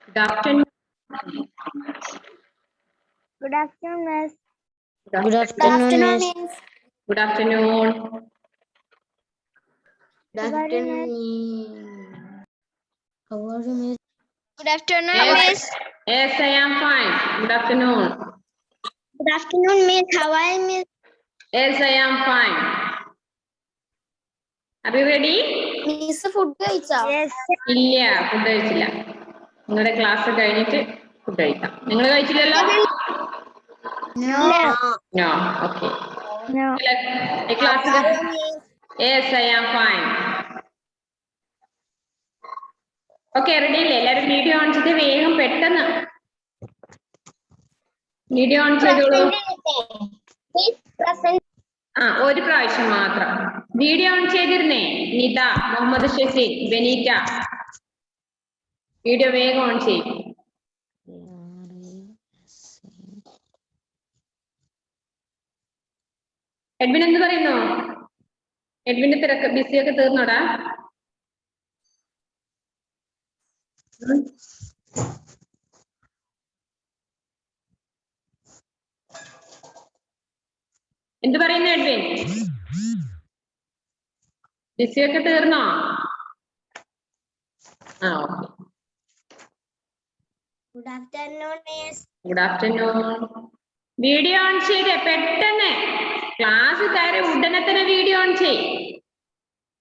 Good afternoon. Good afternoon, Miss. Good afternoon, Miss. Good afternoon. Good afternoon. How are you, Miss? Good afternoon, Yes, yes, I am fine. Good afternoon. Good afternoon, Miss. How are you, Miss? Yes, I am fine. Are you ready? Miss food കഴിച്ചോ? Yes. ഇല്ല, food കഴിച്ചില്ല. നിങ്ങളുടെ class കഴിഞ്ഞിട്ട് food കഴിക്കാം. നിങ്ങൾ കഴിച്ചില്ലല്ലോ? No. No. Okay. No. Class. Yes, I am fine. Okay, ready അല്ലേ? എല്ലാവരും video on ചെയ്ത് വേഗം പെട്ടെന്ന് വീഡിയോ ഓൺ ചെയ്തോളൂ. ഒരു പ്രാവശ്യം മാത്രം വീഡിയോ ഓൺ ചെയ്തിരുന്നേ. നിത, മുഹമ്മദ് ഷഫീ, ബെനീറ്റ, വീഡിയോ വേഗം ഓൺ ചെയ്യും. എഡ്വിൻ എന്ത് പറയുന്നു? എഡ്വിന്റെ തിരക്ക് ബിസിയൊക്കെ തീർന്നോടാ? എന്ത് പറയുന്നു എഡ്വിൻ? ബിസിയൊക്കെ തീർന്നോ? Okay. Good afternoon, Miss. Good afternoon. Video on ചെയ്ത് പെട്ടെന്ന് ക്ലാസ് കയറി ഉടനെ തന്നെ വീഡിയോ ഓൺ ചെയ്.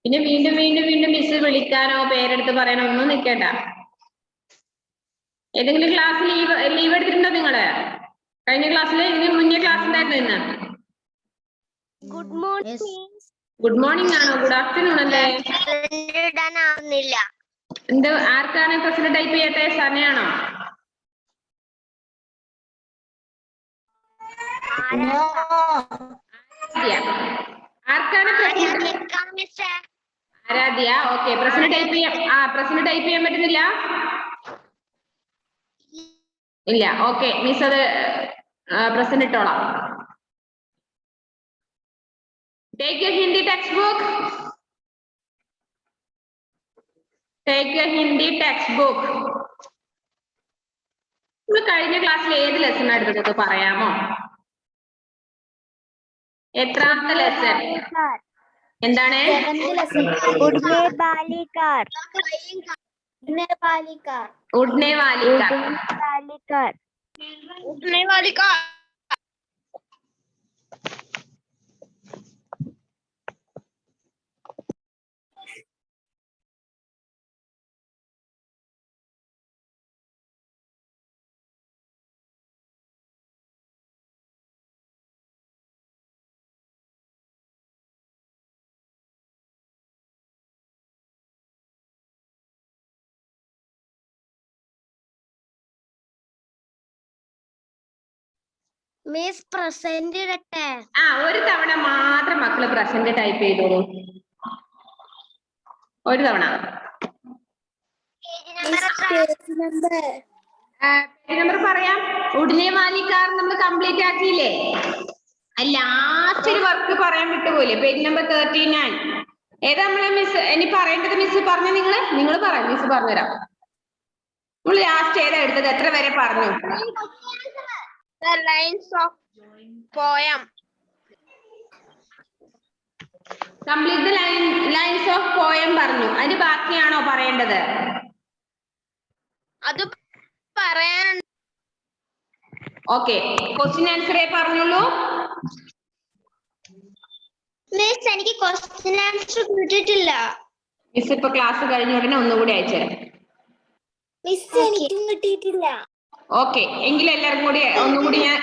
പിന്നെ വീണ്ടും വീണ്ടും വീണ്ടും മിസ് വിളിക്കാനോ പേരെടുത്ത് പറയാനോ ഒന്നും നിൽക്കേണ്ട. ഏതെങ്കിലും ക്ലാസ് ലീവ് എടുത്തിട്ടുണ്ടോ നിങ്ങള്? കഴിഞ്ഞ ക്ലാസ്സിൽ ഇതിന് മുന്നേ ക്ലാസ് ഉണ്ടായിരുന്നു ഇന്ന്? Good morning, Miss. Good morning ആണോ? ഗുഡ് ആഫ്റ്റർനൂൺ അല്ലേ? ഇടാനാവുന്നില്ല. എന്ത് ആർക്കാണ് പ്രസിഡന്റ് ടൈപ്പ് ചെയ്യട്ടെ? സനയാണോ? ആർക്കാണ് ആരാധ്യ? ഓക്കെ, പ്രസിഡന്റ് ടൈപ്പ് ചെയ്യാം. പ്രസിഡന്റ് ടൈപ്പ് ചെയ്യാൻ പറ്റുന്നില്ല? ഇല്ല. ഓക്കെ, മിസ് അത് present ഇട്ടോളാം. Take a Hindi textbook. Take a Hindi textbook. നിങ്ങൾ കഴിഞ്ഞ ക്ലാസ്സിൽ ഏത് ലെസൺ എടുത്തത് പറയാമോ? എത്രാമത്തെ ലെസൺ? എന്താണ്? ഉഡ്നെ ബാലികാർ. ഉഡ്നെ വാലികാർ. ഉഡ്നെ ബാലികാർ. മിസ് പ്രസന്റ് ഇടട്ടെ? ഒരു തവണ മാത്രം മക്കള് പ്രസന്റ് ടൈപ്പ് ചെയ്തോളൂ. ഒരു തവണ. നമ്പർ പറയാം. ഉടനെ വാലിക്കാർ നമ്മൾ കംപ്ലീറ്റ് ആക്കിയില്ലേ? ലാസ്റ്റ് ഒരു വർക്ക് പറയാൻ വിട്ടുപോലെ. Page number 39. ഏതാ നമ്മളെ മിസ് ഇനി പറയേണ്ടത്? മിസ് പറഞ്ഞ നിങ്ങൾ പറയാം, മിസ് പറഞ്ഞുതരാം. നമ്മൾ ലാസ്റ്റ് ഏതാ എടുത്തത്? എത്ര വരെ പറഞ്ഞു? The lines of poem. Complete the lines of poem പറഞ്ഞു. അതിന് ബാക്കിയാണോ പറയേണ്ടത്? അത് പറയാൻ. ഓക്കെ, ക്വസ്റ്റ്യൻ ആൻസറേ പറഞ്ഞോളൂ. മിസ് എനിക്ക് ക്വസ്റ്റ്യൻ ആൻസർ കിട്ടിയിട്ടില്ല. മിസ് ഇപ്പൊ ക്ലാസ് കഴിഞ്ഞ ഉടനെ ഒന്നുകൂടി അയച്ചുതരാം. മിസ് എനിക്കും കിട്ടിയിട്ടില്ല. ഓക്കെ, എങ്കിലും എല്ലാവർക്കും കൂടി ഒന്നുകൂടി ഞാൻ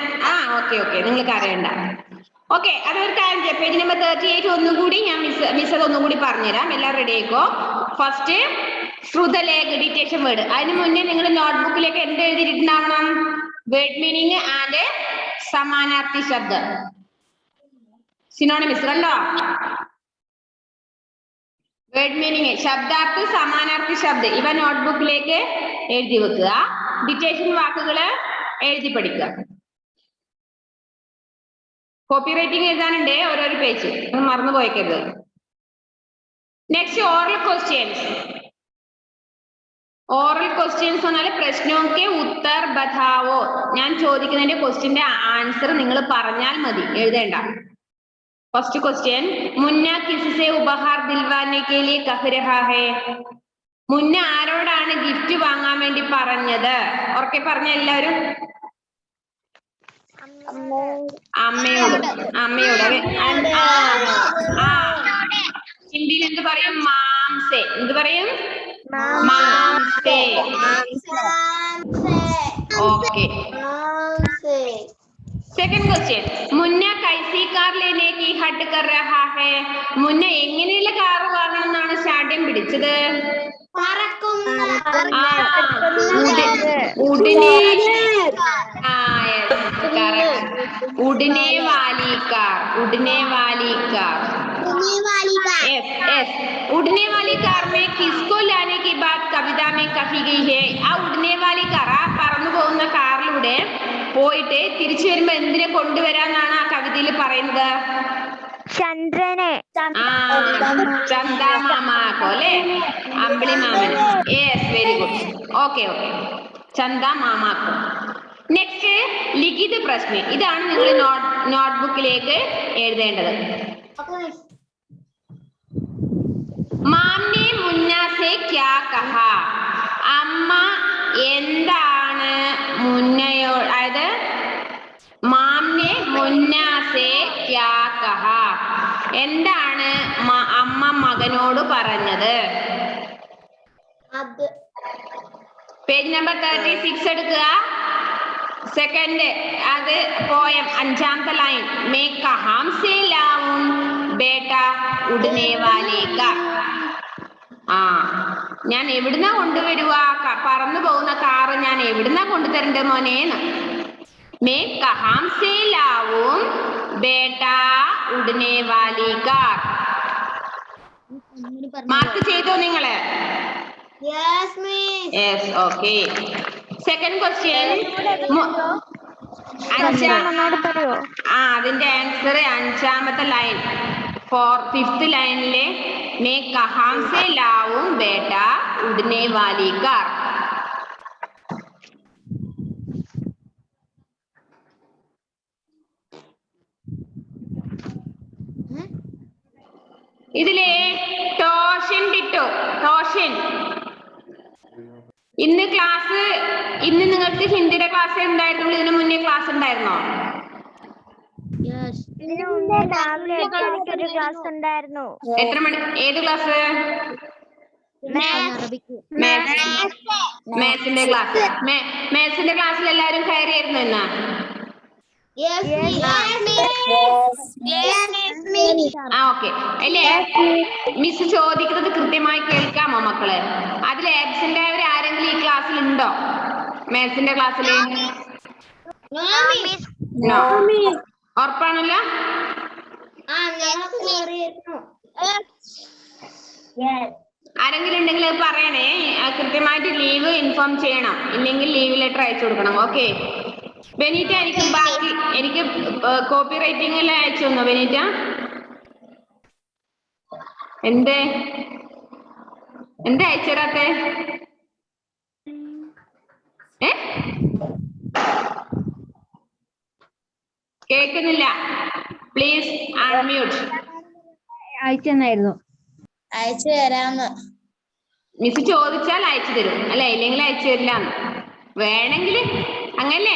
ഓക്കെ നിങ്ങൾക്ക് അറിയണ്ട. ഓക്കെ, അതൊരു കാര്യം ചെയ്യാം. പേജ് നമ്പർ 38 ഒന്നുകൂടി ഞാൻ മിസ് അത് ഒന്നുകൂടി പറഞ്ഞുതരാം. എല്ലാം റെഡി ആയിക്കോ. ഫസ്റ്റ് ശ്രുതലേഖ ഡിറ്റേഷൻ വേർഡ്. അതിന് മുന്നേ നിങ്ങൾ നോട്ട്ബുക്കിലേക്ക് എന്ത് എഴുതിയിട്ടുണ്ടാവണം? വേർഡ് മീനിങ് ആൻഡ് സമാനാർത്ഥി ശബ്ദം. സിനോണിമസ് കണ്ടോ? വേർഡ് മീനിങ്, ശബ്ദാർത്ഥി, സമാനാർത്ഥി ശബ്ദം ഇവ നോട്ട്ബുക്കിലേക്ക് എഴുതി വെക്കുക. ഡിറ്റേഷൻ വാക്കുകള് എഴുതി പഠിക്കുക. കോപ്പി റൈറ്റിംഗ് എഴുതാനുണ്ട് ഓരോരോ പേജ്, മറന്നു പോയേക്കരുത്. Next oral questions. Oral questions പറഞ്ഞാൽ പ്രശ്നമൊക്കെ ഉത്തർ ബതാവോ. ഞാൻ ചോദിക്കുന്നതിന്റെ ക്വസ്റ്റ്യന്റെ ആൻസർ നിങ്ങൾ പറഞ്ഞാൽ മതി, എഴുതേണ്ട. ഫസ്റ്റ് ക്വസ്റ്റ്യൻ, മുന്ന കിസ്സെ ഉപഹാർ ദിൽവാനെ കെ ലിയെ കഹ് രഹാ ഹൈ? മുന്ന ആരോടാണ് ഗിഫ്റ്റ് വാങ്ങാൻ വേണ്ടി പറഞ്ഞത്? ഉറക്കെ പറഞ്ഞ എല്ലാവരും. അമ്മയോട്. അമ്മയോട്. ഹിന്ദിയിൽ എന്ത് പറയും? മാംസെ. എന്ത് പറയും? മാംസെ. ഓക്കെ. സെക്കൻഡ് ക്വസ്റ്റ്യൻ, മുന്ന കൈസി കാർ ലേനെ കി ഹട്ട് കർ രഹാ ഹൈ? മുന്ന എങ്ങനെയുള്ള കാർ വാങ്ങണം എന്നാണ് ശാഠ്യം പിടിച്ചത്? ഉടനെ വാലി കാർ. ഉടനെ വാലി കാർ. उड़ने वाली कार में किसको लाने की बात कविता में कही गई है? ആ ഉടനെ വാലി കാർ, ആ പറന്നു പോകുന്ന കാറിലൂടെ പോയിട്ട് തിരിച്ചു വരുമ്പോ എന്തിനെ കൊണ്ടുവരാന്നാണ് ആ കവിതയിൽ പറയുന്നത്? ചന്ദ്രനെ. ചന്ദാമാമാക്കോ അല്ലെ? അമ്പിളി മാമൻ. Yes, very good. Okay okay, ചന്ദാമാമാക്കോ. നെക്സ്റ്റ്, ലിഖിത പ്രശ്നം. ഇതാണ് നിങ്ങൾ നോട്ട്ബുക്കിലേക്ക് എഴുതേണ്ടത്. മാംനെ മുന്നാസെ ക്യാ കഹാ? അമ്മ എന്താണ് മുന്നയോട്, അതായത് മാംനെ മുന്നാസെ ക്യാ കഹാ, എന്താണ് അമ്മ മകനോട് പറഞ്ഞത്? പേജ് നമ്പർ 36 എടുക്കുക. സെക്കൻഡ്, അത് poem 5ാമത്തെ line. May Kahaan say ലാവും Beta ഉടനെ വാലേ കാർ? ഞാൻ എവിടുന്നാ കൊണ്ടുവരുക? പറന്നു പോകുന്ന കാറ് ഞാൻ എവിടുന്നാ കൊണ്ടുതരണ്ട മോനേന്ന്. മേ കഹാം സേ ലാവും ബേട്ട ഉടനെ വാലി കാർ? മാർക്ക് ചെയ്തോ നിങ്ങള്? Yes, okay. സെക്കൻഡ് ക്വസ്റ്റ്യൻ, അതിന്റെ ആൻസർ 5ാമത്തെ ലൈൻ, 5th ലൈനിലെ മേ കഹാം സേ ലാവും ബേട്ട ഉടനെ വാലി കാർ. ഇതിലെ ടോഷൻ കിട്ടോ? ടോഷൻ, ഇന്ന് നിങ്ങൾക്ക് ഹിന്ദിയുടെ ക്ലാസ് ഉണ്ടായിരുന്നുള്ളൂ. ഇതിനു മുന്നേ ക്ലാസ് ഉണ്ടായിരുന്നോ? ക്ലാസ് ഉണ്ടായിരുന്നു. എത്ര മണി? ഏത് ക്ലാസ്? മാത്സിന്റെ ക്ലാസ്. മാത്സിന്റെ ക്ലാസ്സിൽ എല്ലാവരും കയറിയായിരുന്നു എന്നാ? ഓക്കെ അല്ലേ? മിസ് ചോദിക്കുന്നത് കൃത്യമായി കേൾക്കാമോ മക്കള്? അതിൽ ആബ്സെന്റ് ആയവർ ആരെങ്കിലും ഈ ക്ലാസ്സിൽ ഉണ്ടോ? മാത്സിന്റെ ക്ലാസ്സിൽ ഉറപ്പാണല്ലോ? ആരെങ്കിലും ഉണ്ടെങ്കിൽ പറയണേ. കൃത്യമായിട്ട് ലീവ് ഇൻഫോം ചെയ്യണം, ഇല്ലെങ്കിൽ ലീവ് ലെറ്റർ അയച്ചു കൊടുക്കണം. ഓക്കെ ബെനീറ്റ, എനിക്ക് കോപ്പി റൈറ്റിംഗ് എല്ലാം അയച്ചു തന്നോ ബെനീറ്റ? എന്താ അയച്ചുതരാത്തെ? കേൾക്കുന്നില്ല, പ്ലീസ് അൺമ്യൂട്ട്. അയച്ചെന്നായിരുന്നു. അയച്ചു തരാന്ന് മിസ് ചോദിച്ചാൽ അയച്ചു തരും അല്ലെ, ഇല്ലെങ്കിൽ അയച്ചു തരില്ല. വേണമെങ്കിൽ അങ്ങനല്ലേ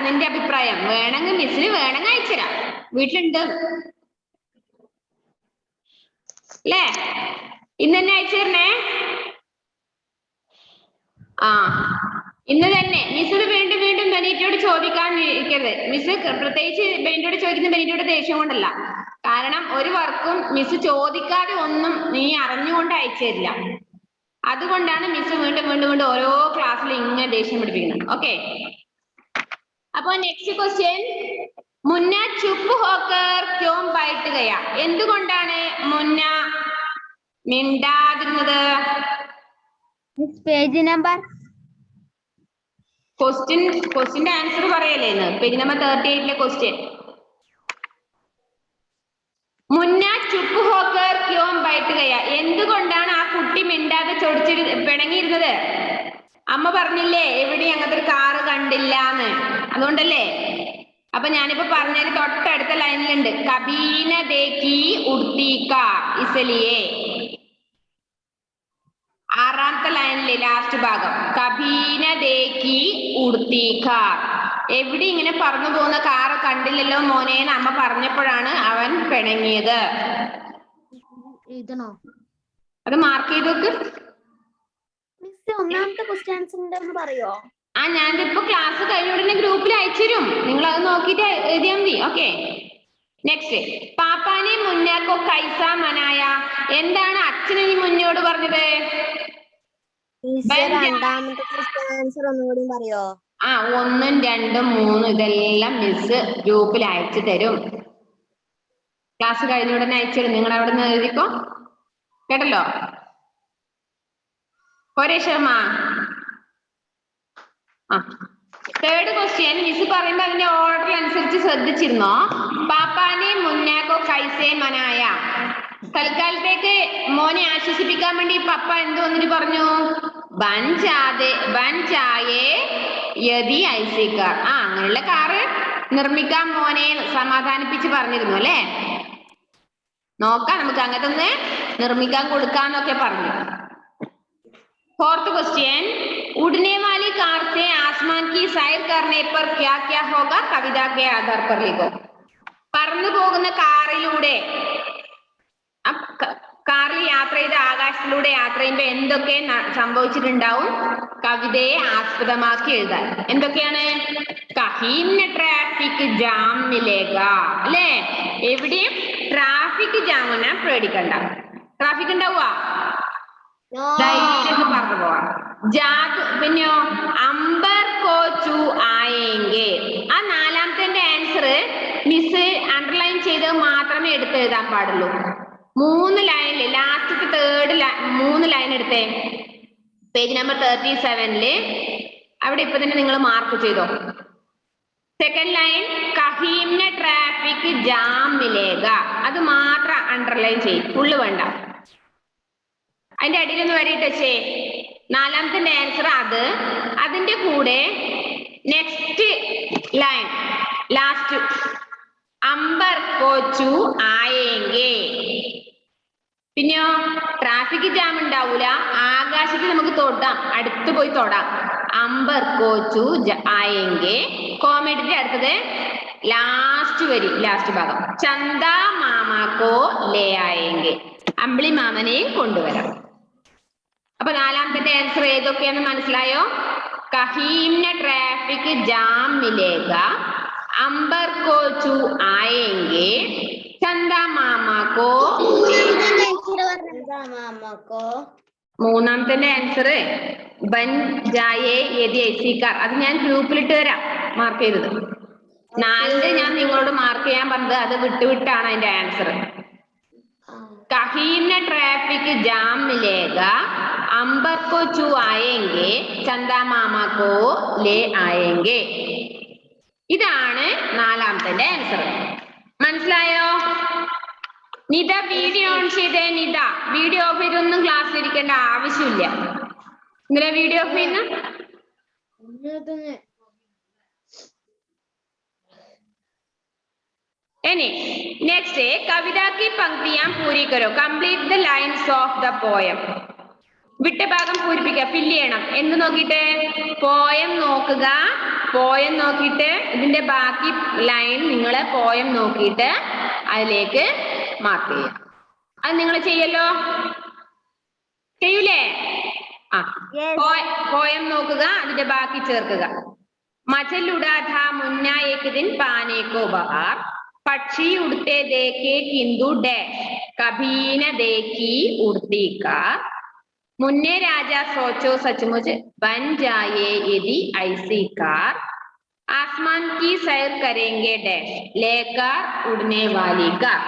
നിന്റെ അഭിപ്രായം? വേണമെങ്കിൽ മിസ്സിന് വേണമെങ്കിൽ അയച്ചുതരാം, വീട്ടിലുണ്ട് അല്ലേ? ഇന്ന് തന്നെ അയച്ചു തരണേ. ഇന്ന് തന്നെ. മിസ് വീണ്ടും വീണ്ടും ബെനീറ്റോട് ചോദിക്കാൻ ഇരിക്കരുത്. മിസ് പ്രത്യേകിച്ച് ബെനീറ്റോട് ചോദിക്കുന്ന ബെനീറ്റോട് ദേഷ്യം കൊണ്ടല്ല, കാരണം ഒരു വർക്കും മിസ് ചോദിക്കാതെ ഒന്നും നീ അറിഞ്ഞുകൊണ്ട് അയച്ചു തരില്ല. അതുകൊണ്ടാണ് മിസ് വീണ്ടും വീണ്ടും വീണ്ടും ഓരോ ക്ലാസ്സിൽ ഇങ്ങനെ ദേഷ്യം പിടിപ്പിക്കുന്നത്. ഓക്കെ, അപ്പൊ നെക്സ്റ്റ് ക്വസ്റ്റ്യൻ, മുന്ന ചുപ്പ് ഹോക്കർ ക്യോം ബൈഠ് ഗയാ? എന്തുകൊണ്ടാണ് മുന്ന മിണ്ടാതിരുന്നത്? പേജ് നമ്പർ ക്വസ്റ്റ്യന്റെ ആൻസർ പറയല്ലേ ഇന്ന്? Page number 38 question. മുന്ന ചുപ്പ് ഹോക്കർ ക്യോം ബൈഠ് ഗയാ? എന്തുകൊണ്ടാണ് ആ കുട്ടി മിണ്ടാതെ പിണങ്ങിയിരുന്നത്? അമ്മ പറഞ്ഞില്ലേ എവിടെയും അങ്ങനത്തെ ഒരു കാറ് കണ്ടില്ലാന്ന്, അതുകൊണ്ടല്ലേ. അപ്പൊ ഞാനിപ്പോ പറഞ്ഞതിന് തൊട്ടടുത്ത ലൈനിലുണ്ട് കബീന ദേക്കി ഉഡ്തി കാർ ഇസലിയെ. ആറാമത്തെ ലൈനിലെ ലാസ്റ്റ് ഭാഗം കബീന ദേക്കി ഉഡ്തി കാർ. എവിടെ ഇങ്ങനെ പറന്നു പോകുന്ന കാറ് കണ്ടില്ലല്ലോ മോനേന്ന് അമ്മ പറഞ്ഞപ്പോഴാണ് അവൻ പിണങ്ങിയത്. എഴുതണോ? അത് മാർക്ക് ചെയ്ത് നോക്ക്. മിസ് ഒന്നാമത്തെ ക്വസ്റ്റ്യൻ ആൻസർ ഉണ്ടെന്ന് പറയോ? ആ ഞാനിപ്പോ ക്ലാസ് കഴിഞ്ഞ ഉടനെ ഗ്രൂപ്പിൽ അയച്ചുതരും, നിങ്ങൾ അത് നോക്കിയിട്ട് എഴുതിയാൽ മതി. Okay, next. പാപ്പാനെ മുന്നേക്കോ കൈസ മനായ. എന്താണ് അച്ഛൻ ഈ മുന്നോട് പറഞ്ഞത്? രണ്ടാമത്തെ ക്വസ്റ്റ്യൻ ആൻസർ ഒന്നുകൂടി പറയോ? ആ 1, 2, 3 ഇതെല്ലാം മിസ് ഗ്രൂപ്പിൽ അയച്ചു തരും. ക്ലാസ് കഴിഞ്ഞ ഉടനെ അയച്ചുതരും, നിങ്ങൾ അവിടെ നിന്ന് എഴുതിക്കോ. കേട്ടല്ലോ? പോരെ ശർമ്മ? ആ തേർഡ് ക്വസ്റ്റ്യൻ മിസ് പറയുമ്പോ അതിന്റെ ഓർഡർ അനുസരിച്ച് ശ്രദ്ധിച്ചിരുന്നോ? പാപ്പാനെ മുന്നേക്കോ കൈസേ മനായ. തൽക്കാലത്തേക്ക് മോനെ ആശ്വസിപ്പിക്കാൻ വേണ്ടി പപ്പ എന്ത് വന്നിട്ട് പറഞ്ഞു? ബൻ ചായേ യദി ഐസിക്കാർ. ആ അങ്ങനെയുള്ള കാറ് നിർമ്മിക്കാൻ മോനെ സമാധാനിപ്പിച്ച് പറഞ്ഞിരുന്നു അല്ലേ? നോക്കാം, നമുക്ക് അങ്ങനത്തെ ഒന്ന് നിർമ്മിക്കാൻ കൊടുക്കാന്നൊക്കെ പറഞ്ഞു. फोर्थ क्वेश्चन, उड़ने वाली कार से आसमान की सैर करने पर क्या क्या होगा? कविता के आधार पर लिखो. പറന്നു പോകുന്ന കാറിലൂടെ, കാറിൽ യാത്ര ചെയ്ത് ആകാശത്തിലൂടെ യാത്ര ചെയ്യുമ്പോ എന്തൊക്കെ സംഭവിച്ചിട്ടുണ്ടാവും? കവിതയെ ആസ്പദമാക്കി എഴുതാൻ. എന്തൊക്കെയാണ്? കഹീന്ന ട്രാഫിക് ജാം മിലേഗ അല്ലേ? എവിടെയും ട്രാഫിക് ജാമിനെ പേടിക്കണ്ട. ട്രാഫിക് ഉണ്ടാവുക പറഞ്ഞു പോവാം. പിന്നെയോ അംബർ കോച്ചു ആയെങ്കെ. ആ നാലാമത്തെ ആൻസർ മിസ് അണ്ടർലൈൻ ചെയ്ത് മാത്രമേ എടുത്തെഴുതാൻ പാടുള്ളൂ. 3 ലൈനില് ലാസ്റ്റത്തെ 3 ലൈൻ എടുത്തേ. പേജ് നമ്പർ 37 അവിടെ ഇപ്പൊ തന്നെ നിങ്ങൾ മാർക്ക് ചെയ്തോ. സെക്കൻഡ് ലൈൻ കഹീംന ട്രാഫിക് ജാം മിലേഗ, അത് മാത്രം അണ്ടർലൈൻ ചെയ്യും, ഫുള്ള് വേണ്ട. അതിന്റെ അടിയിൽ ഒന്ന് വരിട്ടേ. നാലാമത്തെ ആൻസർ അത്. അതിന്റെ കൂടെ next line last Amber coach ആയെങ്കെ. പിന്നെയോ ട്രാഫിക് ജാം ഉണ്ടാവൂല, ആകാശത്ത് നമുക്ക് തൊടാം, അടുത്ത് പോയി തൊടാം. അംബർ കോച്ചു ആയെങ്കെ. കോമഡിന്റെ അടുത്തത് ലാസ്റ്റ് വരി, ലാസ്റ്റ് ഭാഗം ചന്ദ മാമാക്കോ ലേ ആയെങ്കെ. അമ്പിളി മാമനെയും കൊണ്ടുവരാം. അപ്പൊ നാലാമത്തെ ആൻസർ ഏതൊക്കെയാന്ന് മനസ്സിലായോ? കഹീംന traffic jam മിലേഗ, Amber coach ആയെങ്കെ, Chanda മാമാക്കോ. മൂന്നാമത്തെ ആൻസർ ബൻ ജായേ യദി ഐസിക്കാർ. അത് ഞാൻ ഗ്രൂപ്പിലിട്ട് തരാം, മാർക്ക് ചെയ്തത്. 4 ഞാൻ നിങ്ങളോട് മാർക്ക് ചെയ്യാൻ പറഞ്ഞത് അത് വിട്ടുവിട്ടാണ് അതിന്റെ ആൻസർ. കഹീംന ട്രാഫിക് ജാം മിലേഗ, അംബർ കോ ചു ആയെങ്കെ, ചന്ദാ മാമാ കോ ലേ ആയെങ്കെ. ഇതാണ് നാലാമത്തെ ആൻസർ. മനസ്സിലായോ? നിത വീഡിയോ ഓൺ ചെയ്തേ. നിത വീഡിയോ ഓഫ് ചെയ്തൊന്നും ക്ലാസ്സിൽ ഇരിക്കേണ്ട ആവശ്യമില്ല. ഇന്നലെ വീഡിയോ ഓഫ് ചെയ്യുന്ന नेक्स्ट है कविता की पंक्तियां पूरी करो. Complete the lines of the poem. വിട്ട ഭാഗം പൂരിപ്പിക്കുക, ഫില്ല് ചെയ്യണം. എന്ത് നോക്കിയിട്ട്? പോയം നോക്കുക. പോയം നോക്കിയിട്ട് ഇതിന്റെ ബാക്കി ലൈൻ നിങ്ങൾ പോയം നോക്കിയിട്ട് അതിലേക്ക് മാർക്ക് ചെയ്യുക. അത് നിങ്ങൾ ചെയ്യല്ലോ, ചെയ്യൂലേ? ആ പോയം നോക്കുക, അതിന്റെ ബാക്കി ചേർക്കുക. മച്ചൽ ഉടാ ഥാ മുന്ന ഏക് ദിൻ പാനെ കോ ബഹാർ, പക്ഷി ഉड़ते देखे किंतु डैश, कभी न देखी उड़ती कार, मुन्ने राजा सोचो सचमुच बन जाए यदि ऐसी कार, आसमान की सैर करेंगे डैश, लेकर उड़ने वाली कार.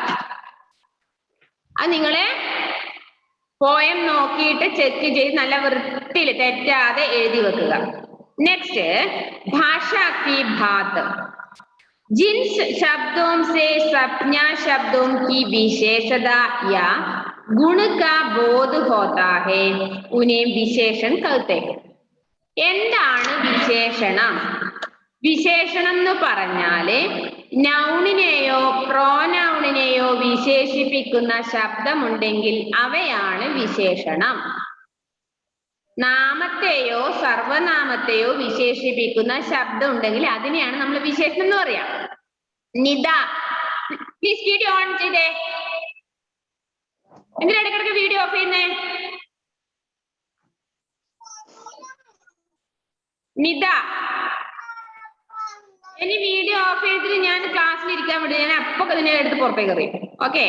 അത് നിങ്ങളെ പോയം നോക്കിയിട്ട് ചെക്ക് ചെയ്ത് നല്ല വൃത്തിയിൽ തെറ്റാതെ എഴുതി വെക്കുക. നെക്സ്റ്റ് ഭാഷാ की बात. जिन शब्दों से संज्ञा शब्दों की विशेषता या गुण का बोध होता है उन्हें विशेषण कहते हैं. എന്താണ് വിശേഷണം? വിശേഷണം എന്ന് പറഞ്ഞാല് നൗണിനെയോ പ്രോനൗണിനെയോ വിശേഷിപ്പിക്കുന്ന ശബ്ദമുണ്ടെങ്കിൽ അവയാണ് വിശേഷണം. നാമത്തെയോ സർവനാമത്തെയോ വിശേഷിപ്പിക്കുന്ന ശബ്ദം ഉണ്ടെങ്കിൽ അതിനെയാണ് നമ്മൾ വിശേഷണം എന്ന് പറയാ. നിത പ്ലീസ് വീഡിയോ ഓൺ ചെയ്തേ. എന്തിനാ ഇടയ്ക്കിടയ്ക്ക് വീഡിയോ ഓഫ് ചെയ്യുന്നേ? നിത ഇനി വീഡിയോ ഓഫ് ചെയ്തിട്ട് ഞാൻ ക്ലാസ്സിൽ ഇരിക്കാൻ വേണ്ടി ഞാൻ അപ്പൊ ഇതിനെ എടുത്ത് പുറത്തേക്ക് എറിയും. ഓക്കെ,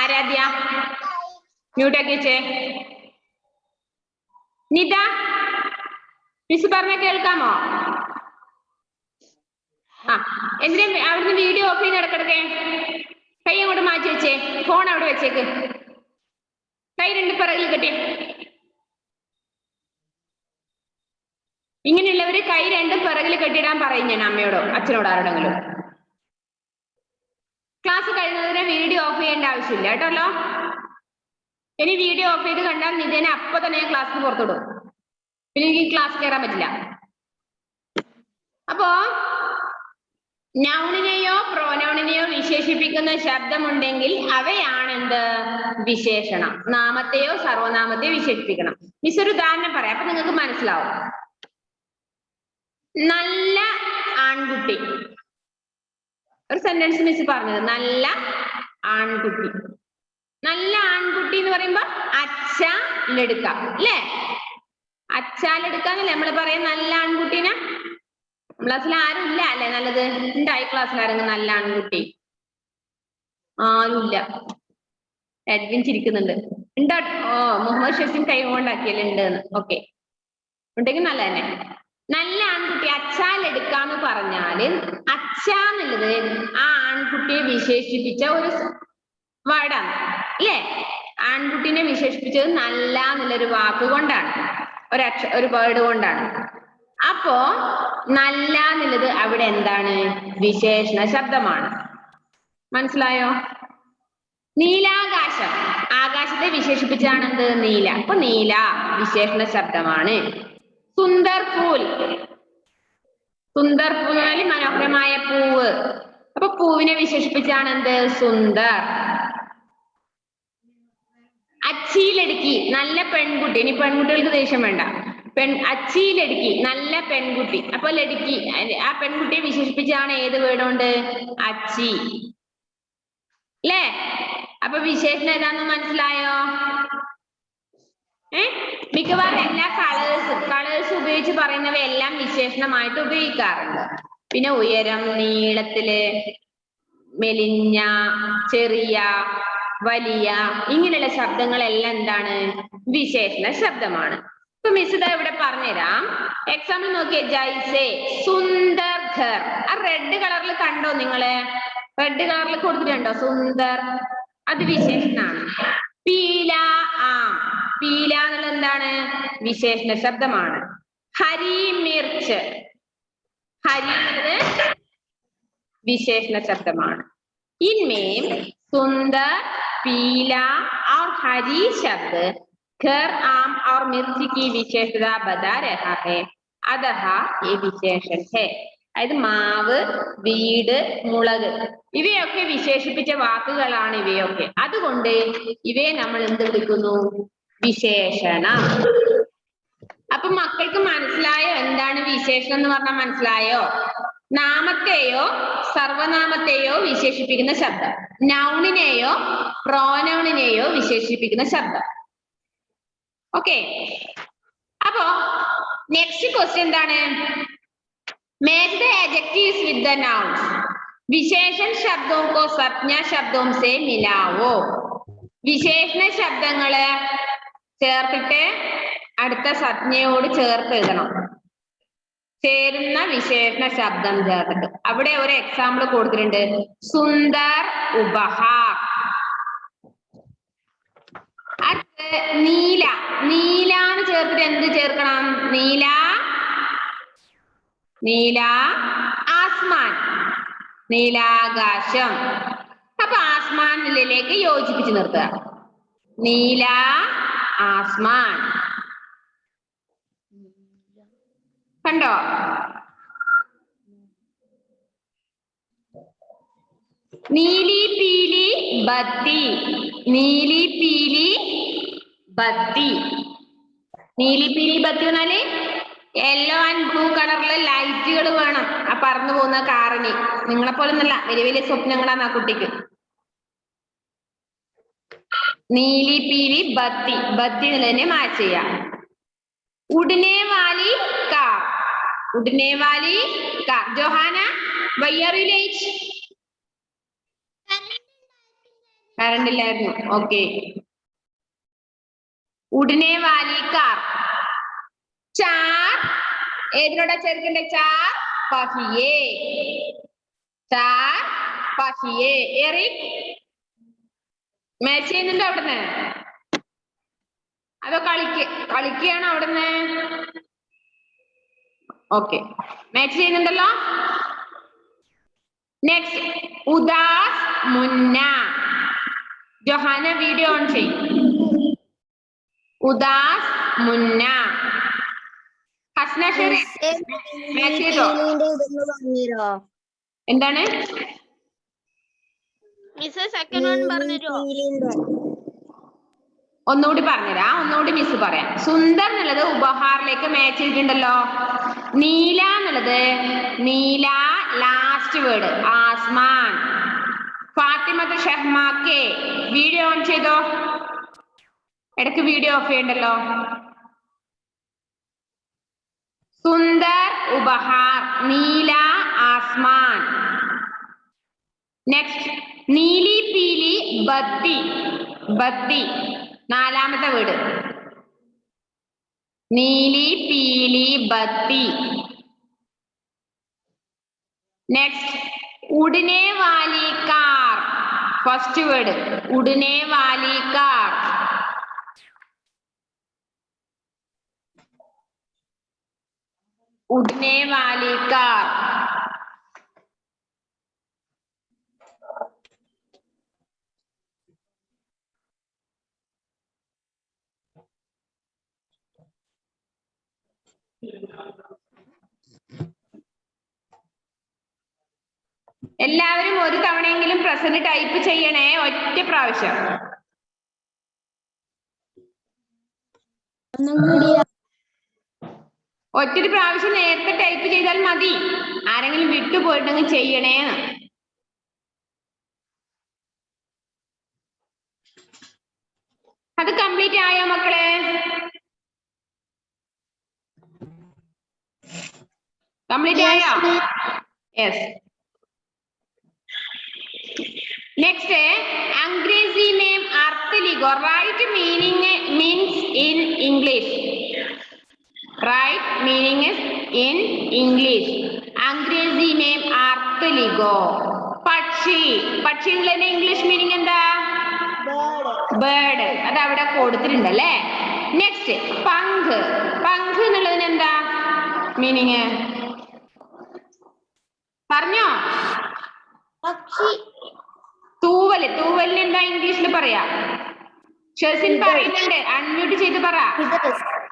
ആരാധ്യ മ്യൂട്ടാക്കി വെച്ചേ. നിത മിസ് പറഞ്ഞ കേൾക്കാമോ? ആ എന്തിനാ അവിടുന്ന് വീഡിയോ ഓഫ് ചെയ്ത് ഇടക്കിടക്കെ? കൈ അങ്ങോട്ട് മാറ്റി വെച്ചേ, ഫോൺ അവിടെ വെച്ചേക്ക്, കൈ രണ്ട് പിറകിൽ കെട്ടി. ഇങ്ങനെയുള്ളവര് കൈ രണ്ടും പിറകിൽ കെട്ടിയിടാൻ പറയും ഞാൻ അമ്മയോടോ അച്ഛനോടോ ആരോടെങ്കിലും. ക്ലാസ് കഴിയുന്നതിനെ വീഡിയോ ഓഫ് ചെയ്യേണ്ട ആവശ്യമില്ല കേട്ടല്ലോ. ഇനി വീഡിയോ ഓഫ് ചെയ്ത് കണ്ടാൽ നിതേനെ അപ്പൊ തന്നെ ക്ലാസ്സിന് പുറത്തോടും, പിന്നെ എനിക്ക് ക്ലാസ് കയറാൻ പറ്റില്ല. അപ്പോ നൗണിനെയോ പ്രോനൗണിനെയോ വിശേഷിപ്പിക്കുന്ന ശബ്ദമുണ്ടെങ്കിൽ അവയാണെന്ത്? വിശേഷണം. നാമത്തെയോ സർവനാമത്തെയോ വിശേഷിപ്പിക്കണം. മിസ് ഒരു ഉദാഹരണം പറയാം, അപ്പൊ നിങ്ങൾക്ക് മനസ്സിലാവും. നല്ല ആൺകുട്ടി, ഒരു സെന്റൻസ് മിസ് പറഞ്ഞത് നല്ല ആൺകുട്ടി. നല്ല ആൺകുട്ടി എന്ന് പറയുമ്പോ അച്ഛലെടുക്കാം അല്ലേ? അച്ഛലെടുക്കാന്നല്ലേ നമ്മള് പറയാം നല്ല ആൺകുട്ടീനെ. ക്ലാസ്സിൽ ആരും ഇല്ല അല്ലെ നല്ലത്? ഉണ്ടായി ക്ലാസ്സിൽ ആരെങ്കിലും നല്ല ആൺകുട്ടി? ആരും ഇല്ല. എഡ്വിൻ ചിരിക്കുന്നുണ്ട്. ഉണ്ടാ? ഓ മുഹമ്മദ് ഷെസിൻ കൈ കൊണ്ടാക്കിയല്ലേ ഉണ്ടെന്ന്. ഓക്കെ, ഉണ്ടെങ്കിൽ നല്ല തന്നെ. നല്ല ആൺകുട്ടി അച്ഛലെടുക്കാന്ന് പറഞ്ഞാല് അച്ഛ എന്നുള്ളത് ആ ആൺകുട്ടിയെ വിശേഷിപ്പിച്ച ഒരു വേർഡാണ് അല്ലേ? ആൺകുട്ടീനെ വിശേഷിപ്പിച്ചത് നല്ല എന്നുള്ളൊരു വാക്ക് കൊണ്ടാണ്, ഒരു വേർഡ് കൊണ്ടാണ്. അപ്പോ നല്ല എന്നുള്ളത് അവിടെ എന്താണ്? വിശേഷണ ശബ്ദമാണ്. മനസ്സിലായോ? നീലാകാശം, ആകാശത്തെ വിശേഷിപ്പിച്ചാണ് എന്ത്? നീല. അപ്പൊ നീല വിശേഷണ ശബ്ദമാണ്. സുന്ദർ പൂൽ, സുന്ദർ പൂൽ മനോഹരമായ പൂവ്. അപ്പൊ പൂവിനെ വിശേഷിപ്പിച്ചാണ് എന്ത്? സുന്ദർ. അച്ചിയിലെടുക്കി, നല്ല പെൺകുട്ടി. ഇനി പെൺകുട്ടികൾക്ക് ദേഷ്യം വേണ്ട. അച്ചിയിലെടുക്കി, നല്ല പെൺകുട്ടി. അപ്പൊ ലടുക്കി, ആ പെൺകുട്ടിയെ വിശേഷിപ്പിച്ചാണ് ഏത് വേർഡുണ്ട്? അച്ചി അല്ലേ? അപ്പൊ വിശേഷണം ഏതാന്ന് മനസ്സിലായോ? മിക്കവാറും എല്ലാ കളേഴ്സ് ഉപയോഗിച്ച് പറയുന്നവയെല്ലാം വിശേഷണമായിട്ട് ഉപയോഗിക്കാറുണ്ട്. പിന്നെ ഉയരം, നീളത്തില്, മെലിഞ്ഞ, ചെറിയ, വലിയ, ഇങ്ങനെയുള്ള ശബ്ദങ്ങളെല്ലാം എന്താണ്? വിശേഷണ ശബ്ദമാണ്. ഇപ്പൊ മിസ് ഇതാ ഇവിടെ പറഞ്ഞുതരാം. എക്സാമ്പിൾ നോക്കിയേ. ജൈസെ സുന്ദർ ഘർ. ആ റെഡ് കളറിൽ കണ്ടോ നിങ്ങള്? റെഡ് കളറിൽ കൊടുത്തിട്ടുണ്ടോ സുന്ദർ? അത് വിശേഷണാണ്. പീല ആം, പീല എന്നുള്ളത് എന്താണ്? വിശേഷണ ശബ്ദമാണ്. ഹരി മിർച്ച്, ഹരി എന്നത് വിശേഷണ ശബ്ദമാണ്. इनमें सुंदर, पीला और हरी शब्द घर, आम और मिर्च की विशेषता बता रहा है, अतः ये विशेषण है. അതായത് മാവ്, വീട്, മുളക് ഇവയൊക്കെ വിശേഷിപ്പിച്ച വാക്കുകളാണ് ഇവയൊക്കെ. അതുകൊണ്ട് ഇവയെ നമ്മൾ എന്ത് വിളിക്കുന്നു? വിശേഷണം. അപ്പൊ മക്കൾക്ക് മനസ്സിലായോ എന്താണ് വിശേഷണം എന്ന് പറഞ്ഞാൽ? മനസ്സിലായോ? നാമത്തെയോ സർവനാമത്തെയോ വിശേഷിപ്പിക്കുന്ന ശബ്ദം, നൗണിനെയോ പ്രോനൗണിനെയോ വിശേഷിപ്പിക്കുന്ന ശബ്ദം. ഓക്കെ, അപ്പോ നെക്സ്റ്റ് ക്വസ്റ്റ്യൻ എന്താണ്? Match the adjectives with the nouns, विशेषण शब्दों को संज्ञा शब्दों से मिलाओ. വിശേഷണ ശബ്ദങ്ങളെ ചേർത്തിട്ട് അടുത്ത സംജ്ഞയോട് ചേർത്ത് എഴുതണം. ചേരുന്ന വിശേഷണ ശബ്ദം ചേർത്തിട്ട്. അവിടെ ഒരു എക്സാമ്പിൾ കൊടുത്തിട്ടുണ്ട്. സുന്ദർ ഉപഹാർ. അടുത്ത് നീല, നീലാന്ന് ചേർത്തിട്ട് എന്ത് ചേർക്കണം? നീല, നീല ആസ്മാൻ, നീലാകാശം. അപ്പൊ ആസ്മാനിലേക്ക് യോജിപ്പിച്ച് നിർത്തുക. നീല ആസ്മാൻ. കണ്ടോ? നീലി പീലി ബത്തി. നീലി പീലി ബത്തി. നീലി പീലി ബത്തി എന്നാല് യെല്ലോ ആൻഡ് ബ്ലൂ കളറിലെ ലൈറ്റുകൾ വേണം ആ പറന്നു പോകുന്ന കാറിന്. നിങ്ങളെ പോലെ ഒന്നല്ല, വലിയ വലിയ സ്വപ്നങ്ങളാണ് ആ കുട്ടിക്ക്. നീലി പീലി ബത്തി. ബത്തി എന്നുള്ളതിനെ മാച്ച് ചെയ്യാം. ഉടനെ വാലി കാർ. ഉടനെ വാലി car. Johanna, why are you late? Current ഇല്ലായിരുന്നു. ഓക്കെ. ഉടനെ വാലി കാർ. ചാർ ഏതിനോടാ ചേർക്കണ്ടേ? ചാർ പഹിയേ. ചാർ പഹിയേ. എറിക് മാച്ച് ചെയ്യുന്നുണ്ടോ അവിടുന്ന്? അതോ കളിക്കുകയാണോ അവിടുന്ന്? ഓക്കെ, മാച്ച് ചെയ്യുന്നുണ്ടല്ലോ. നെക്സ്റ്റ് ഉദാസ് മുന്ന. ജോഹാന വീഡിയോ ഓൺ ചെയ്യും. ഉദാസ് മുന്ന. ഹസ്ന ഷെറി മാച്ച് ചെയ്തോ? എന്താണ്? ഒന്നുകൂടി പറഞ്ഞുതരാം, ഒന്നുകൂടി മിസ് പറയാം. സുന്ദർ എന്നുള്ളത് ഉപഹാറിലേക്ക് മാച്ച് ചെയ്തിട്ടുണ്ടല്ലോ. നീല എന്നുള്ളത് നീല ലാസ്റ്റ് വേർഡ് ആസ്മാൻ. ഫാത്തിമത്ത് ഷഹ്മാക്കെ വീഡിയോ ഓൺ ചെയ്തോ? ഇടയ്ക്ക് വീഡിയോ ഓഫ് ചെയ്യണ്ടല്ലോ. സുന്ദർ ഉപഹാർ, നീല ആസ്മാൻ. നെക്സ്റ്റ് നീലി പീലി ബത്തി. ബത്തി നാലാമത്തെ വീട്. നീലി പീലി ബത്തി. നെക്സ്റ്റ് ഉടനെ വാലി കാർ. ഫസ്റ്റ് വേർഡ് ഉടനെ വാലി കാർ. ഉടനെ വാലി കാർ. എല്ലാവരും ഒരു തവണയെങ്കിലും പ്രസന്റ് ടൈപ്പ് ചെയ്യണേ, ഒറ്റ പ്രാവശ്യം. ഒറ്റൊരു പ്രാവശ്യം നേരത്തെ ടൈപ്പ് ചെയ്താൽ മതി. ആരെങ്കിലും വിട്ടുപോയിട്ടുണ്ടെങ്കിൽ ചെയ്യണേ. അത് കംപ്ലീറ്റ് ആയോ മക്കളെ? കംപ്ലീറ്റ് ആയോ? യെസ്. Next, अंग्रेजी में अर्थ लिखो. Right meaning means in English. Right meaning is in English. अंग्रेजी में अर्थ लिखो. പക്ഷി. പക്ഷി എന്നുള്ളതിന്റെ ഇംഗ്ലീഷ് മീനിങ് എന്താ? ബേർഡ്. അത് അവിടെ കൊടുത്തിട്ടുണ്ടല്ലേ. നെക്സ്റ്റ് പങ്ക്. പങ്ക് എന്നുള്ളതിന് എന്താ മീനിങ്? പറഞ്ഞോ? പക്ഷി. തൂവല്. തൂവലിന് എന്താ ഇംഗ്ലീഷിൽ പറയാ? ഷെസിൻ പറയുന്നുണ്ട്, അൺമ്യൂട്ട് ചെയ്ത് പറ.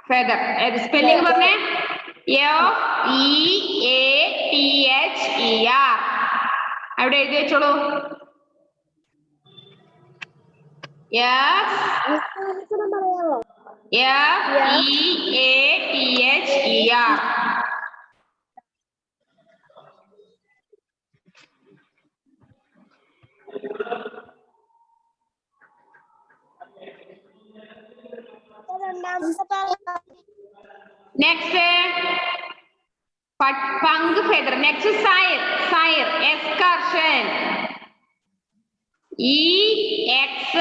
ഫെദർ. സ്പെല്ലിംഗ് പറഞ്ഞേ. FEATHER. അവിടെ എഴുതി വെച്ചോളൂ. FEATHER. Next, pang feather. Next, sire. Sire. Excursion. EXCURSION.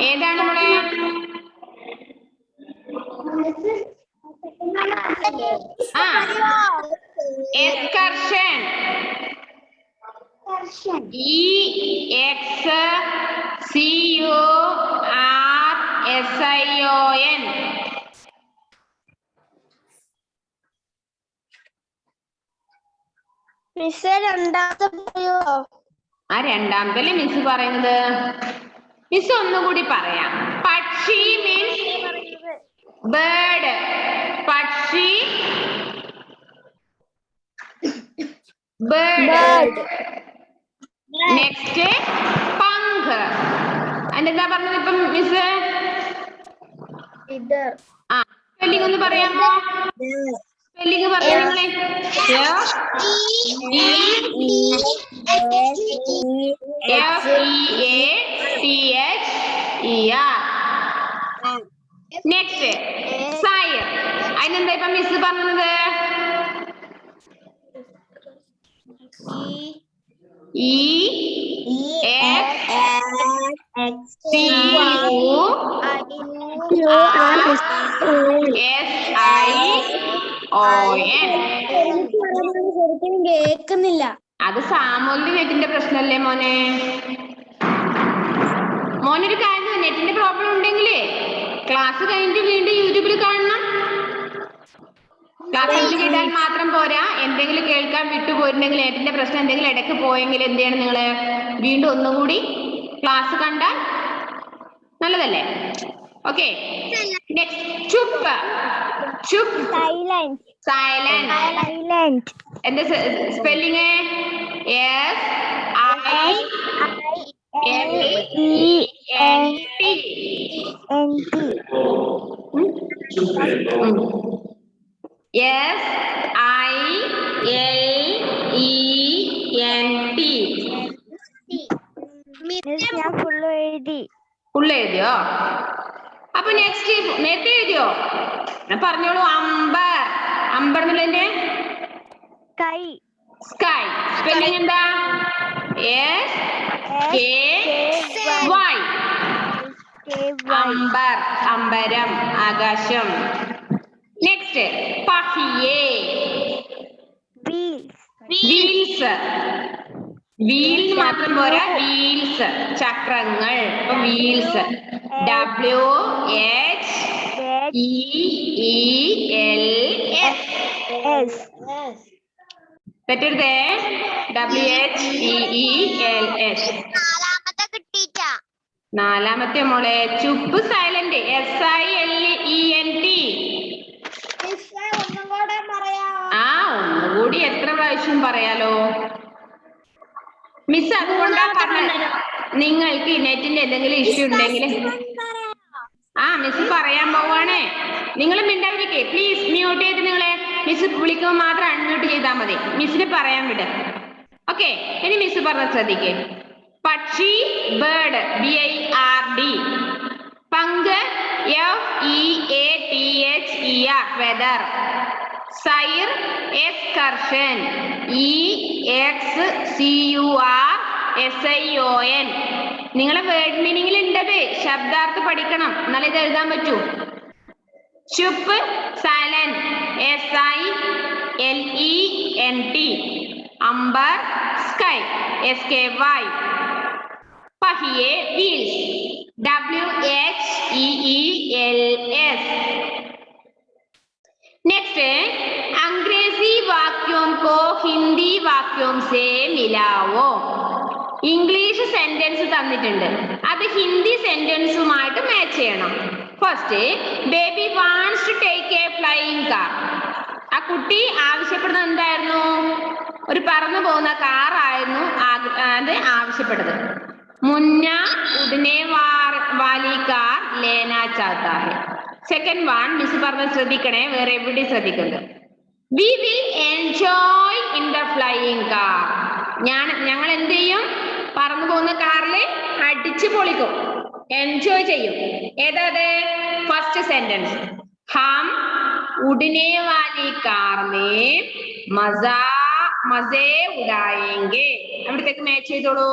ഏതാണ് മോളെ? എക്സ്കർഷൻ. EXCURSION. മിസ് രണ്ടാമത്തെ പറയോ? ആ രണ്ടാമതല്ലേ മിസ് പറയുന്നത്. മിസ് ഒന്നുകൂടി പറയാം. പക്ഷി മീൻസ് ബേർഡ്. പക്ഷി ബേർഡ്. നെക്സ്റ്റ് പങ്ക്. അതിനെന്താ പറഞ്ഞത് ഇപ്പം മിസ്? ആ സ്പെല്ലിംഗ് ഒന്ന് പറയാമോ? സ്പെല്ലിംഗ് പറയാം നിങ്ങളെ. FEATHER. നെക്സ്റ്റ് സൈർ. അതിനെന്താ ഇപ്പൊ മിസ് പറഞ്ഞത്? ശരിക്കും കേൾക്കുന്നില്ല. അത് സാമൂഹ്യ നെറ്റിന്റെ പ്രശ്നമല്ലേ മോനെ? മോനൊരു കാര്യം, നെറ്റിന്റെ പ്രോബ്ലം ഉണ്ടെങ്കിലേ ക്ലാസ് കഴിഞ്ഞിട്ട് വീണ്ടും യൂട്യൂബിൽ കാണണം. ക്ലാസ് അറ്റൻഡ് ചെയ്താൽ മാത്രം പോരാ. എന്തെങ്കിലും കേൾക്കാൻ വിട്ടുപോയിട്ടുണ്ടെങ്കിൽ, നെറ്റിന്റെ പ്രശ്നം എന്തെങ്കിലും ഇടയ്ക്ക് പോയെങ്കിൽ എന്ത് ചെയ്യണം നിങ്ങള്? വീണ്ടും ഒന്നുകൂടി ക്ലാസ് കണ്ടാൽ നല്ലതല്ലേ? Okay. Next Chup. Chup. Silent. Silent. Silent. എന്താ സ്പെല്ലിങ്? SILENT. ഞാൻ ഫുള്ള് എഴുതി. ഫുള്ള് എഴുതിയോ? അപ്പൊ നെക്സ്റ്റ് നേരത്തെ എഴുതിയോ? പറഞ്ഞോളൂ. അമ്പർ. അമ്പർ എന്നുള്ളതിന്റെ സ്കൈ. സ്കൈ. സ്പെല്ലിംഗ് എന്താ? SKY. അമ്പർ. അമ്പരം, ആകാശം. നെക്സ്റ്റ് പഹിയേ. വീൽസ്. വീൽസ് മാത്രം പോരാ, വീൽസ് ചക്രങ്ങൾ. അപ്പൊ വീൽസ്. WHEELS. തെറ്റരുതേ. WHEELS. നാലാമത്തെ മോളെ ചുപ്പ് സൈലന്റ്. SILENT. ആ ഒന്നുകൂടി എത്ര പ്രാവശ്യം പറയാലോ മിസ്? അതുകൊണ്ടാ പറഞ്ഞത് നിങ്ങൾക്ക് നെറ്റിന്റെ എന്തെങ്കിലും ഇഷ്യൂ ഉണ്ടെങ്കിൽ മിസ് പറയാൻ പോവാണേ. നിങ്ങൾ മിണ്ടാതിരിക്കേ പ്ലീസ്. മ്യൂട്ട് ചെയ്ത് നിങ്ങളെ മിസ് വിളിക്കുമ്പോൾ മാത്രം അൺമ്യൂട്ട് ചെയ്താൽ മതി. മിസ്സിന് പറയാൻ വിട്. ഓക്കെ. ഇനി മിസ് പറഞ്ഞ ശ്രദ്ധിക്കേ. പക്ഷി ബേർഡ്. BIRD. പങ്ക് FEATHER. Whether. Sair excursion. EXCURSION. നിങ്ങളെ വേർഡ് മീനിങ്ങിൽ ഉണ്ടത്. ശബ്ദാർത്ഥം പഠിക്കണം, എന്നാലേ ഇത് എഴുതാൻ പറ്റൂ. Chup silent. SILENT. Amber sky. SKY. പഹിയെ wheels. WHEELS. Next है अंग्रेजी वाक्यों को हिंदी वाक्यों से मिलाओ. ഇംഗ്ലീഷ് സെന്റൻസ് തന്നിട്ടുണ്ട്, അത് ഹിന്ദി സെന്റൻസുമായിട്ട് മാച്ച് ചെയ്യണം. First, baby wants to take a flying car. ആ കുട്ടി ആവശ്യപ്പെടുന്നത് എന്തായിരുന്നു? ഒരു പറന്നു പോകുന്ന കാർ ആയിരുന്നു അത് ആവശ്യപ്പെട്ടത്. മുന്ന ഉടനെ വാലി കാർ ലേനാ ചാഹതാ ഹൈ. സെക്കൻഡ് വൺ മിസ് പറഞ്ഞ ശ്രദ്ധിക്കണേ, വേറെ എവിടെ ശ്രദ്ധിക്കുന്നത്. We will enjoy in the flying car. ഞങ്ങൾ എന്ത് ചെയ്യും? പറന്നു പോകുന്ന കാറിൽ അടിച്ചു പൊളിക്കും, എൻജോയ് ചെയ്യും. ഏതാത്? First sentence. ഹം ഉടനെ വാലി കാർ മേ മസേ ഉഡായേംഗെ. അവിടത്തേക്ക് മാച്ച് ചെയ്തോളൂ.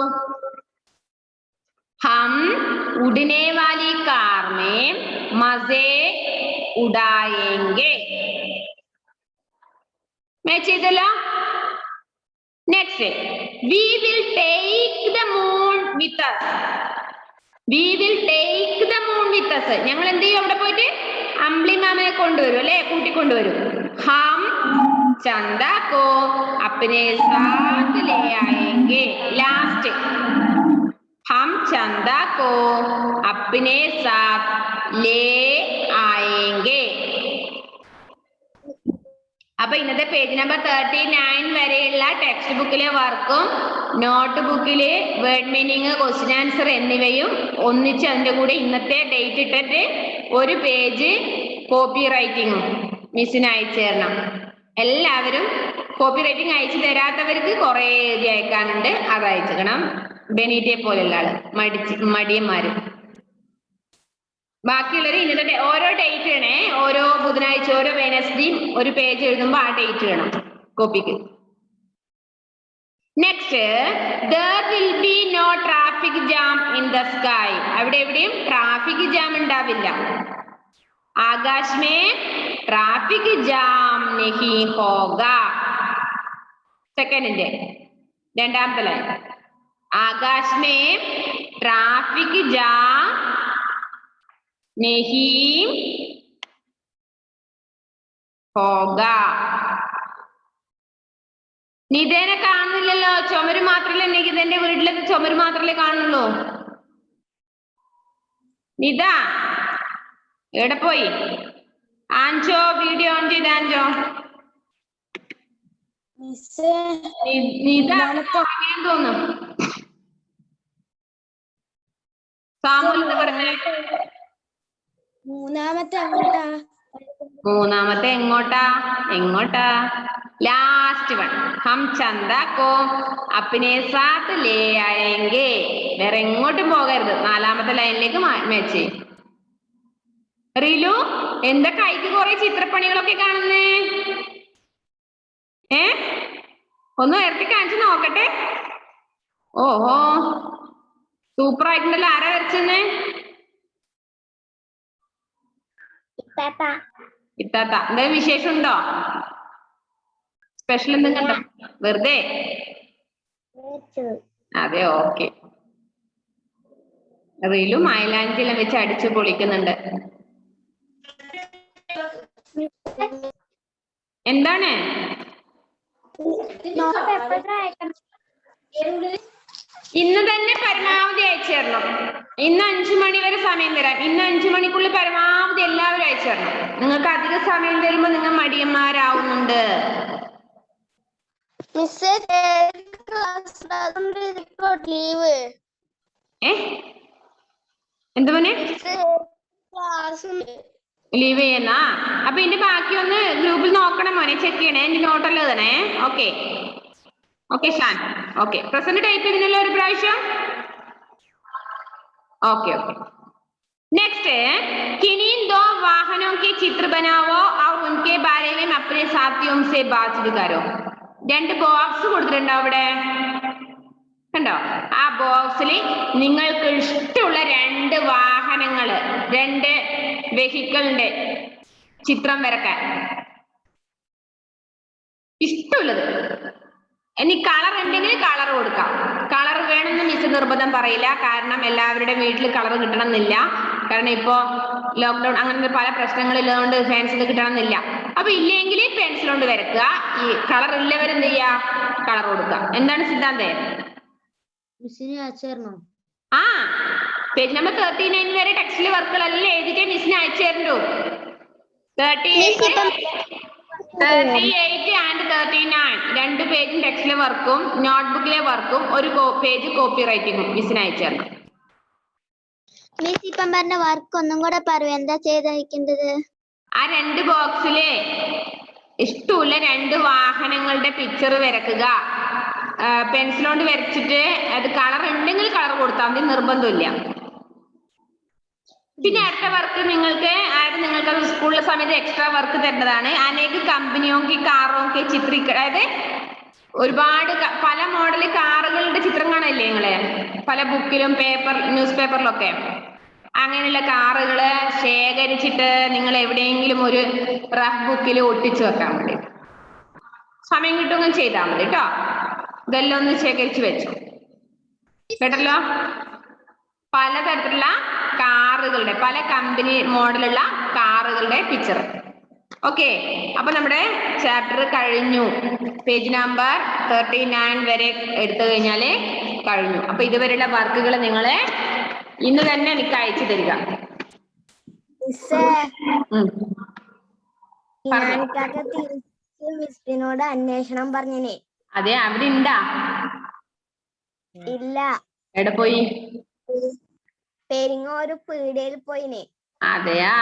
हम उड़ने वाली कार में मजे उड़ाएंगे. मैच ചെയ്തല്ലോ. Next, we will take the moon with us. we will take the moon with us. ഞങ്ങൾ എന്ത് ചെയ്യും? അവിടെ പോയിട്ട് അമ്പിളി മാമനെ കൊണ്ടുവരും, അല്ലെ? കൂട്ടിക്കൊണ്ടുവരും. हम चंदा को अपने साथ ले आएंगे. Last. हम चंदा को अपने साथ ले आएंगे. അപ്പൊ ഇന്നത്തെ പേജ് നമ്പർ 39 വരെയുള്ള ടെക്സ്റ്റ് ബുക്കിലെ വർക്കും നോട്ട് ബുക്കില് വേർഡ് മീനിങ് ക്വസ്റ്റ്യൻ ആൻസർ എന്നിവയും ഒന്നിച്ച് അതിന്റെ കൂടെ ഇന്നത്തെ ഡേറ്റ് ഇട്ടിട്ട് ഒരു പേജ് കോപ്പി റൈറ്റിങ്ങും മിസ്സിന് അയച്ചു തരണം. എല്ലാവരും കോപ്പി റൈറ്റിംഗ് അയച്ചു തരാത്തവർക്ക് കുറെ എഴുതി അയക്കാനുണ്ട്, അത് അയച്ചേക്കണം. ബെനീറ്റയെ പോലെയുള്ള ആള് മടിയന്മാരും. ബാക്കിയുള്ളവർ ഇന്നത്തെ ഓരോ ഡേറ്റ് ഇടണേ. ഓരോ ബുധനാഴ്ച ഓരോ വെനസ്ഡേയും ഒരു പേജ് എഴുതുമ്പോ ആ ഡേറ്റ് വേണം കോപ്പിക്ക്. Next, there will be no traffic jam in the sky. അവിടെ എവിടെയും ട്രാഫിക് ജാം ഉണ്ടാവില്ല. Akash may traffic jam നഹീ Hoga. സെക്കൻഡിന്റെ രണ്ടാമത്തെ line. Akash may traffic jam नहीं होगा. നിതേനെ കാണുന്നില്ലല്ലോ. ചുമര് മാത്രല്ലേ നികിതന്റെ വീട്ടിലത്തെ ചുമര് മാത്രല്ലേ കാണുള്ളൂ. നിത എവിടെ പോയി? ആഞ്ചോ വീഡിയോ ഓൺ ചെയ്ത് ആഞ്ചോ. നിത തോന്നും. സാമൂൽ എന്ന് പറഞ്ഞേ. മൂന്നാമത്തെ എങ്ങോട്ടാ? Last one. ഹം ചന്ദ കോ അപ്നെ സാത്ത് ലേ ആയേംഗേ. വേറെ എങ്ങോട്ടും പോകരുത്. നാലാമത്തെ ലൈനിലേക്ക് മാച്ച്. റിലു എന്താ കൈക്ക് കുറെ ചിത്രപ്പണികളൊക്കെ കാണുന്നേ? ഒന്ന് ഉയർത്തി കാണിച്ചു നോക്കട്ടെ. ഓഹോ, സൂപ്പർ ആയിട്ടുണ്ടല്ലോ. ആരാ വരച്ചെന്നേ? ഇത്താത്ത. എന്തായാലും വിശേഷം ഉണ്ടോ? സ്പെഷ്യൽ എന്തെങ്കിലും കണ്ടോ? വെറുതെ? അതെ, ഓക്കെ. റീലു മൈലാഞ്ചിയെല്ലാം വെച്ച് അടിച്ചു പൊളിക്കുന്നുണ്ട്. എന്താണ്? ഇന്ന് തന്നെ പരമാവധി അയച്ചു തരണം. ഇന്ന് 5 മണി വരെ സമയം തരാം. ഇന്ന് 5 മണിക്കുള്ളിൽ പരമാവധി എല്ലാവരും അയച്ചു തരണം. നിങ്ങൾക്ക് അധിക സമയം തരുമ്പോ നിങ്ങൾ മടിയന്മാരാവുന്നുണ്ട്. എന്ത് മോനെ? ലീവ് ചെയ്യുന്നാ? അപ്പൊ ഇതിന്റെ ബാക്കി ഒന്ന് ഗ്രൂപ്പിൽ നോക്കണം മോനെ, ചെക്ക് ചെയ്യണേ. എന്റെ നോട്ടല്ലേ തന്നെ. Okay okay Shan. Okay, present type ചെയ്തില്ലല്ലോ ഒരു പ്രാവശ്യം. Okay okay. नेक्स्ट है किन्हीं दो वाहनों के चित्र बनाओ और उनके बारे में अपने साथियों से बातचीत करो. രണ്ട് ബോക്സ് കൊടുത്തിട്ടുണ്ടോ അവിടെ? കണ്ടോ? ആ ബോക്സിൽ നിങ്ങൾക്ക് ഇഷ്ടമുള്ള 2 വാഹനങ്ങള്, 2 വെഹിക്കിളിന്റെ ചിത്രം വരക്കാൻ. ഇഷ്ടമുള്ളത്. ഇനി കളർ ഉണ്ടെങ്കിൽ കളർ കൊടുക്കാം. കളർ വേണമെന്ന് മിസ് നിർബന്ധം പറയില്ല. കാരണം എല്ലാവരുടെ വീട്ടിൽ കളർ കിട്ടണം എന്നില്ല. കാരണം ഇപ്പോ ലോക്ക്ഡൌൺ അങ്ങനത്തെ പല പ്രശ്നങ്ങളിലുള്ളതുകൊണ്ട് പെൻസിൽ കിട്ടണം എന്നില്ല. അപ്പൊ ഇല്ലെങ്കിൽ പെൻസിൽ കൊണ്ട് വരക്കുക. ഈ കളർ ഉള്ളവരെന്ത് ചെയ്യാ? കളർ കൊടുക്കുക. എന്താണ് സിദ്ധാന്തേ? ആ പേജ് നമ്പർ 39 വരെ ടെക്സ്റ്റിൽ വർക്കുകളെല്ലാം എഴുതിയിട്ട് മിസ്സിന് അയച്ചു തരണ്ടു. 38 ആൻഡ് 39 2 പേജും ടെക്സ്റ്റിലെ വർക്കും നോട്ട്ബുക്കിലെ വർക്കും ഒരു പേജ് കോപ്പി റൈറ്റിംഗും മിസ്സിന് അയച്ചു തരണം. മിസ് ഇപ്പം പറഞ്ഞ വർക്ക് ഒന്നും കൂടെ പറയൂ, എന്താ ചെയ്തയക്കേണ്ടത്? ആ 2 ബോക്സില് ഇഷ്ടമുള്ള 2 വാഹനങ്ങളുടെ പിക്ചർ വരക്കുക. പെൻസിൽ കൊണ്ട് വരച്ചിട്ട് അത് കളർ ഉണ്ടെങ്കിൽ കളർ കൊടുത്താൽ മതി, നിർബന്ധമില്ല. പിന്നെ അടുത്ത വർക്ക് നിങ്ങൾക്ക് അത് സ്കൂളിലെ സമയത്ത് എക്സ്ട്രാ വർക്ക് തരുന്നതാണ്. അനേക കമ്പനിയോ കാറോ ചിത്രീക, അതായത് ഒരുപാട് പല മോഡൽ കാറുകളുടെ ചിത്രം കാണല്ലേ നിങ്ങള് പല ബുക്കിലും ന്യൂസ് പേപ്പറിലൊക്കെ. അങ്ങനെയുള്ള കാറുകള് ശേഖരിച്ചിട്ട് നിങ്ങൾ എവിടെയെങ്കിലും ഒരു റഫ് ബുക്കിൽ ഒട്ടിച്ചു വെക്കാൻ മതി. സമയം കിട്ടുമെങ്കിൽ ചെയ്താൽ മതി കേട്ടോ. ഇതെല്ലാം ഒന്ന് ശേഖരിച്ചു വെച്ചു കേട്ടല്ലോ. പലതരത്തിലുള്ള കാറുകളുടെ, പല കമ്പനി മോഡലുള്ള കാറുകളുടെ പിക്ചർ ഓക്കെ, അപ്പൊ നമ്മുടെ ചാപ്റ്റർ കഴിഞ്ഞു. പേജ് നമ്പർ 39 വരെ എടുത്തു കഴിഞ്ഞാല് കഴിഞ്ഞു. അപ്പൊ ഇതുവരെയുള്ള വർക്കുകൾ നിങ്ങളെ ഇന്ന് തന്നെ എനിക്ക് അയച്ചു തരിക. മിസ്സിനോട് അന്വേഷണം പറഞ്ഞേ. അതെ, അവിടെ ഉണ്ടാ? ഇല്ല, എവിടെ പോയി? പെരിങ്ങ ഒരു പീടികയിൽ പോയിനെ. അതെയാ,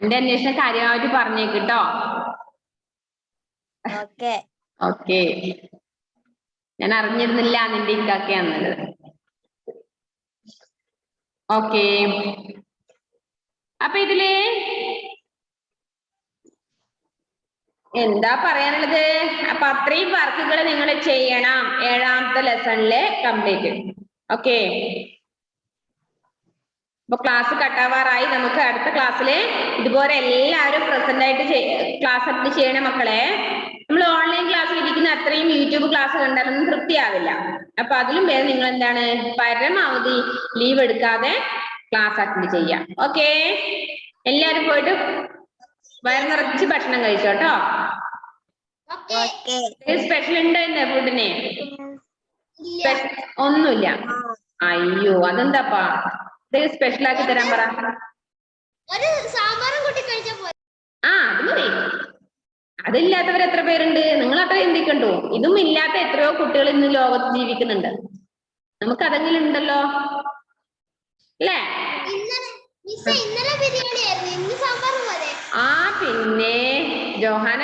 എന്റെ അന്വേഷണം കാര്യമായിട്ട് പറഞ്ഞേക്കിട്ടോ. ഓക്കെ ഓക്കെ, ഞാൻ അറിഞ്ഞിരുന്നില്ല നിന്റെ ഇക്കാക്കയാന്നുള്ളത്. ഓക്കെ, അപ്പൊ ഇതില് എന്താ പറയാനുള്ളത്? അപ്പൊ അത്രയും വർക്കുകൾ നിങ്ങൾ ചെയ്യണം 7ാമത്തെ ലെസണില് കംപ്ലീറ്റ്. ഓക്കെ, അപ്പൊ ക്ലാസ് കട്ടാവാറായി. നമുക്ക് അടുത്ത ക്ലാസ്സില് ഇതുപോലെ എല്ലാവരും പ്രസന്റ് ആയിട്ട് ക്ലാസ് അറ്റൻഡ് ചെയ്യണേ മക്കളെ. നമ്മൾ ഓൺലൈൻ ക്ലാസ്സിൽ ഇരിക്കുന്ന അത്രയും യൂട്യൂബ് ക്ലാസ് കണ്ടാലൊന്നും തൃപ്തിയാവില്ല. അപ്പൊ അതിലും വേറെ നിങ്ങൾ എന്താണ്, പരമാവധി ലീവ് എടുക്കാതെ ക്ലാസ് അറ്റൻഡ് ചെയ്യാം. ഓക്കെ, എല്ലാവരും പോയിട്ട് വയറ് നിറച്ച് ഭക്ഷണം കഴിച്ചോട്ടോ. സ്പെഷ്യൽ ഉണ്ട് ഇന്ന് ഫുഡിന്? ഒന്നുമില്ല. അയ്യോ, അതെന്താപ്പാ? സ്പെഷ്യൽ ആക്കി തരാൻ പറ. ആ, അത് മതി. അതില്ലാത്തവർ എത്ര പേരുണ്ട്? നിങ്ങൾ അത്ര ചിന്തിക്കണ്ടോ? ഇതും ഇല്ലാത്ത എത്രയോ കുട്ടികൾ ഇന്ന് ലോകത്ത് ജീവിക്കുന്നുണ്ട്. നമുക്ക് അതെങ്കിലും ഉണ്ടല്ലോ, അല്ലേ? ആ, പിന്നെ ജോഹാന